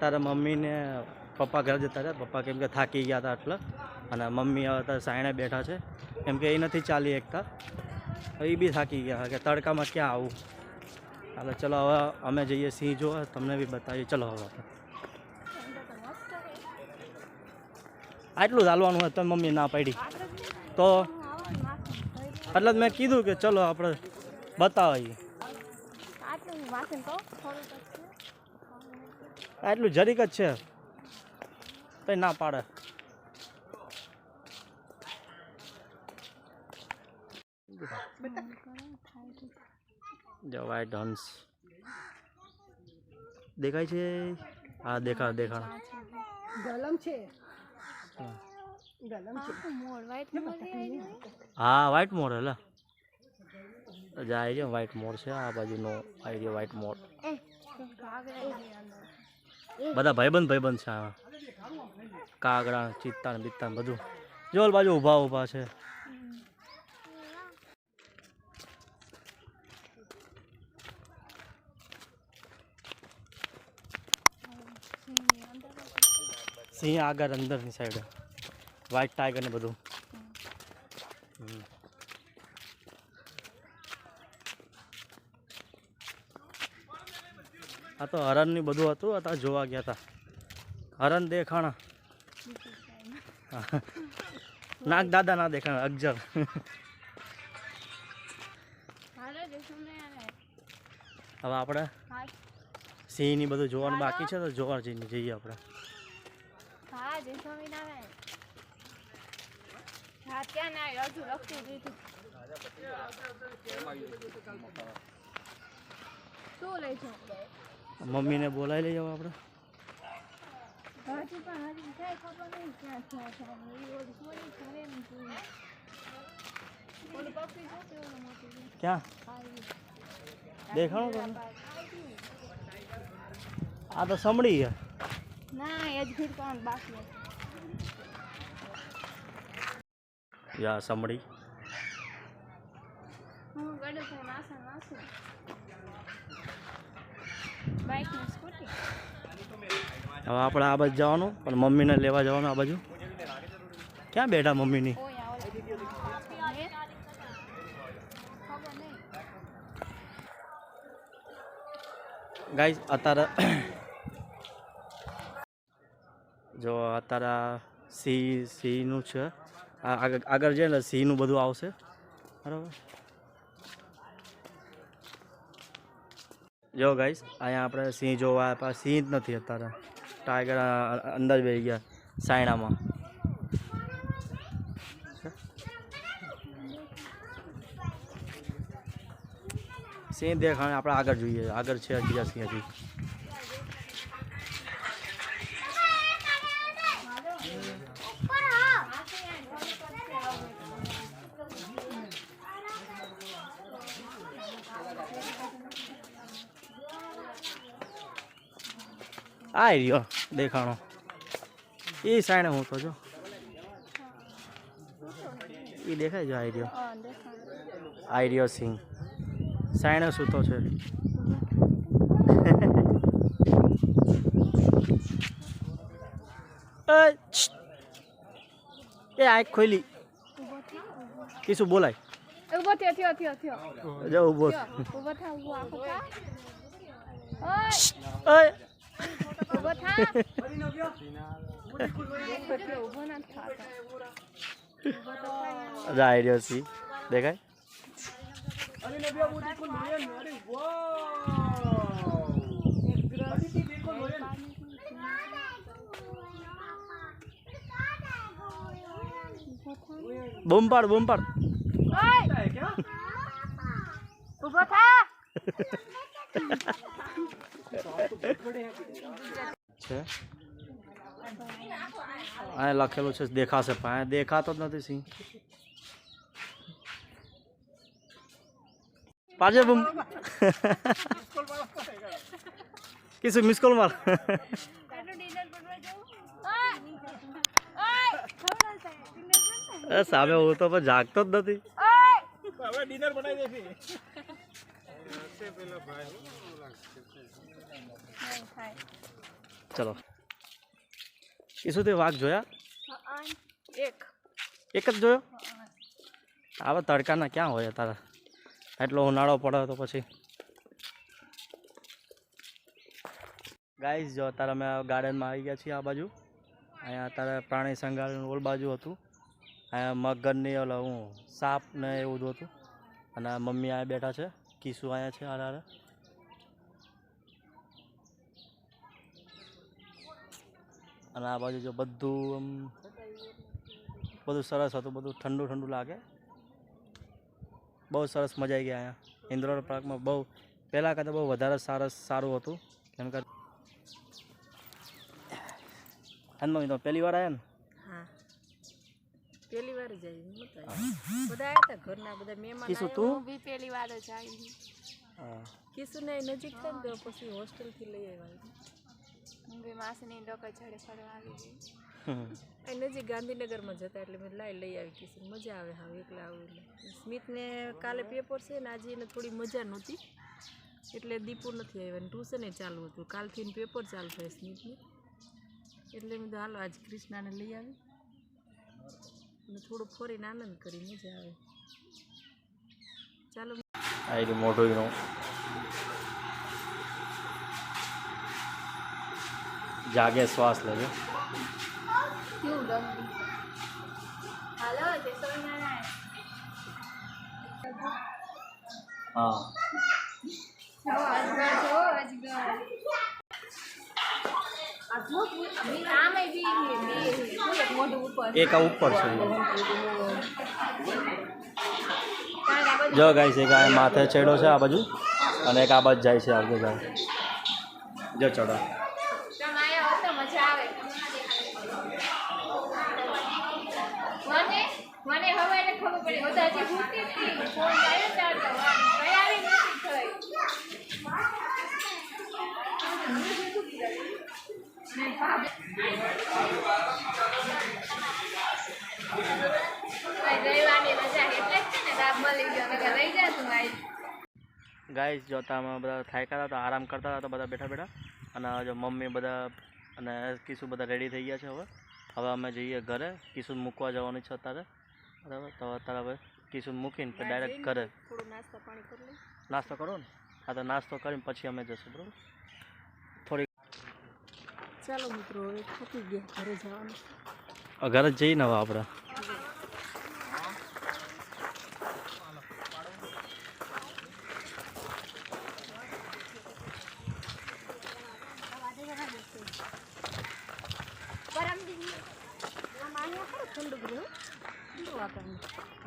અત્યારે મમ્મી ને પપ્પા ઘરે જતા રહ્યા. પપ્પા કેમ કે થાકી ગયા હતા એટલે, અને મમ્મી હવે અત્યારે સાયણે બેઠા છે કેમ કે એ નથી ચાલી એકતા. એ બી થાકી ગયા કે તડકામાં ક્યાં આવું. હાલો ચલો હવે અમે જઈએ સિંહ જોવા, તમને બી બતાવીએ. ચલો હવે આટલું જ હાલવાનું હોય તો મમ્મી ના પાડી તો એટલે જ મેં કીધું કે ચલો આપણે બતાવીએ. આટલું જરીક જ છે તો ના પાડે. જો વ્હાઈટ હંસ દેખાય છે. હા દેખાડ ગલમ છે. હા વ્હાઈટ મોર એટલે જાય વ્હાઈટ મોર છે. આ બાજુનો આઈડિયા વ્હાઈટ મોર. બધા ભાઈબંધ છે. આ કાગડા ચિત્તા ને બિત્તા બધું જો બાજુ ઊભા છે. સિંહ આગળ અંદરની સાઈડ વ્હાઈટ ટાઈગર ને બધું. આ તો હરણ ની બધું હતું. અત્યારે જોવા ગયા હતા. હરણ દેખાણા નાગ દાદા ના દેખાણા અગજર. હવે આપણે સિંહ ની બધું જોવાનું બાકી છે તો જોવા જઈએ આપણે. મમ્મી ને બોલાવી લઈ જાવ આપણે. ક્યાં દેખાણું તમને? આ તો સમડી છે. યા સમડી. હવે આપણે આ બાજુ જવાનું, પણ મમ્મીને લેવા જવાનું. આ બાજુ ક્યાં બેઠા મમ્મીની? ગાઈસ અત્યારે જો અત્યારે સિંહનું છે. આગળ છે ને સિંહનું બધું આવશે બરાબર. જો ગાઈસ અહીંયા આપણે સિંહ જોવા પણ સિંહ જ નથી અત્યારે. ટાઈગર અંદર બેસી ગયા સાયણામાં. સિંહ દેખાણ આપણે આગળ જોઈએ. આગળ છે બીજા સિંહ હજી. આ રહ્યો દેખાણો. એ સાઈડે હું તો જો એ દેખાય છે. આઈ રહ્યો સિંહ સાઈડે સૂતો છે. એ આંખ ખોલી કીશું બોલાય. જો ઉભો જાય રહ્યો સિંહ દેખાય. બૂમ પાડ ઉભો થા. છે આ લખેલું છે દેખાશે પણ દેખાતો જ નથી સિંહ. પાછળ બૂમ કિસુ મિસ કોલ માર. સામે હું તો પણ જાગતો જ નથી. હવે ડિનર બનાવી દેશે. ચલો એ શું તે વાઘ જોયા? એક જ જોયો? આવા તડકાના ક્યાં હોય તારા? એટલો ઉનાળો પડે તો પછી ગાઈસ જો અત્યારે અમે ગાર્ડનમાં આવી ગયા છીએ. આ બાજુ અહીંયા અત્યારે પ્રાણી સંગ્રહાલયનું ઓલ બાજુ હતું. અહીંયા મગરની ઓલો હું સાપ ને એવું બધું હતું. અને મમ્મી અહીંયા બેઠા છે, કિસુ અહીંયા છે હારે. અને આ બાજુ જો બધું બધું સરસ હતું, બધું ઠંડુ ઠંડુ લાગે. બહુ સરસ મજા આવી ગયા અહીંયા ઇન્દ્રોર પાર્કમાં. બહુ પહેલાં કરતાં બહુ વધારે સારું હતું. કેમ કે મમ્મી તો પહેલી વાર આવ્યા ને? હા, પહેલી વાર જ આવી. બધા આવ્યા હતા ઘરના બધા મહેમાન. કિસુ તું બી પહેલી વાર જ આવી. હા, કિસુને નજીક થાય ને તો પછી હોસ્ટેલથી લઈ આવ્યા. હું બી માસીની ડોકા છાડે ફરવા આવી ગઈ. અહીં નજીક ગાંધીનગરમાં જતા એટલે મેં લઈ આવી કિસુ. મજા આવે હા એકલા આવું એટલે. સ્મિતને કાલે પેપર છે ને આજે એને થોડી મજા નહોતી એટલે દીપુ નથી આવ્યા ને ટ્યુશને ચાલુ હતું. કાલથી પેપર ચાલુ થાય સ્મિતને એટલે મેં તો હાલો આજ કૃષ્ણાને લઈ આવી અને થોડું ફરીને આનંદ કરી મજા આવે. ચાલો આ મોટું જાગે શ્વાસ લેજો. હા એક આ ઉપર છે. જો ગાઈસ એક આ માથે ચડ્યો છે આ બાજુ અને એક આ બાજુ જાય છે. આગળ જાય જો ચડો. મને હવે એને ખબર પડી બધા જે ભૂતી હતી ફોન આવ્યો ચાલતો તૈયારી નથી થઈ. ગાઈસ જોતા અમે બધા થાક્યા હતા, આરામ કરતા હતા બધા બેઠા બેઠા. અને જો મમ્મી બધા અને કિશુ બધા રેડી થઈ ગયા છે. હવે અમે જઈએ ઘરે. કિશુ મૂકવા જવાનું છે અત્યારે. બરાબર, તો અત્યારે હવે કિશુ મૂકીને ડાયરેક્ટ ઘરે નાસ્તો કરો ને. હા, તો નાસ્તો કરીને પછી અમે જશું. બરાબર, થોડી ચાલો મિત્રો હવે થકી ગયા ઘરે જવાનું. ઘરે જ જઈને હવે આપણે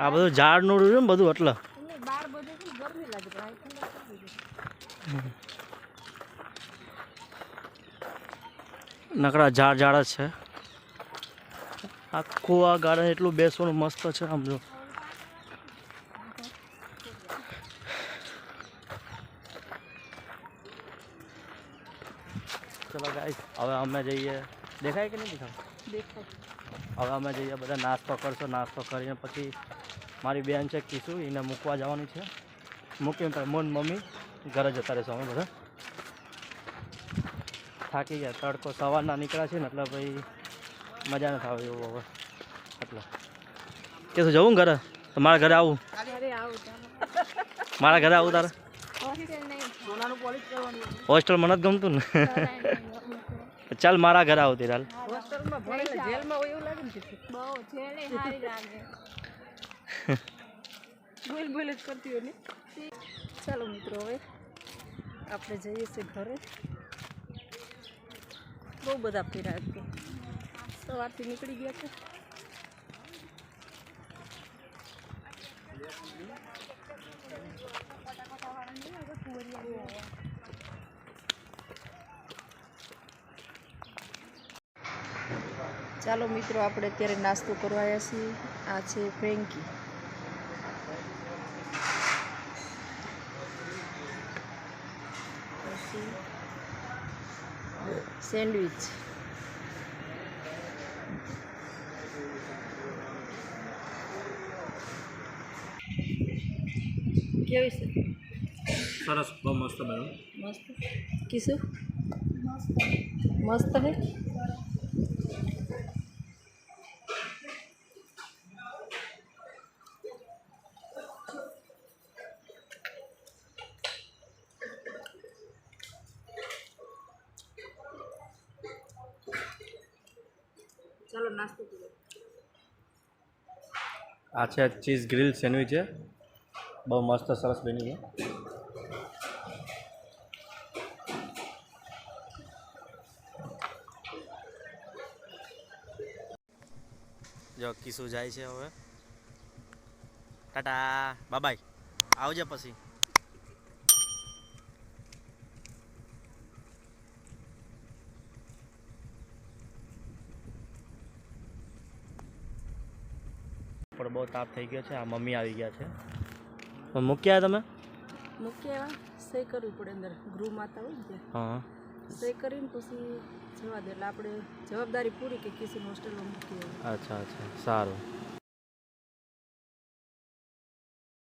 આ બધું ઝાડનું રહ્યું ને બધું એટલે બાર બધું ગરમી લાગે નકરા ઝાડ જ છે. આખું આ ગાર્ડન એટલું બેસવાનું મસ્ત છે. આમ જો ચલો ગાઈસ હવે અમે જઈએ. દેખાય કે નહીં દેખાય? હવે અમે જઈએ બધા નાસ્તો કરશો. નાસ્તો કરીને પછી મારી બેન છે કિશુ, એને મૂકવા જવાની છે. મૂકીને પછી મોન મમ્મી ઘરે જતા રહેશો. અમે બધા થાકી ગયા. તડકો સવારના નીકળ્યા છે ને એટલે ભાઈ મજા નથી આવે એવું હવે. એટલે કિશુ જવું ઘરે? તો મારા ઘરે આવું? મારા ઘરે આવું તારે? હોસ્ટેલ મને જ ગમતું ને. ચાલ મારા ઘરે આવતી હાલ. ચાલો મિત્રો હવે આપણે જઈએ છીએ ઘરે. બહુ બધા ફેરા સવારથી નીકળી ગયા છે. ચાલો મિત્રો આપણે અત્યારે નાસ્તો કરવા આવ્યા છીએ. આ છે ફ્રેન્કી. પછી સેન્ડવિચ. કેવી છે? સરસ, બહુ મસ્ત બન્યું. મસ્ત. કિશુ મસ્ત હે. ચાલો નાસ્તો કરો. આ છે ચીઝ ગ્રીલ સેન્ડવિચ છે, બહુ મસ્ત સરસ બની છે. જો કિસુ જાય છે હવે. ટાટા બાય, આવજે પછી. પણ બહુ તાપ થઈ ગયો છે. આ મમ્મી આવી ગયા છે. તો મૂક્યા તમે? મૂક્યા સહી કરવી પડે અંદર ગૃહ માતા હોય ને ત્યાં. હા, સહી કરીને પછી જવા દે એટલે આપણે જવાબદારી પૂરી કે કિશન હોસ્ટેલમાં મૂકી. અચ્છા અચ્છા, સારું.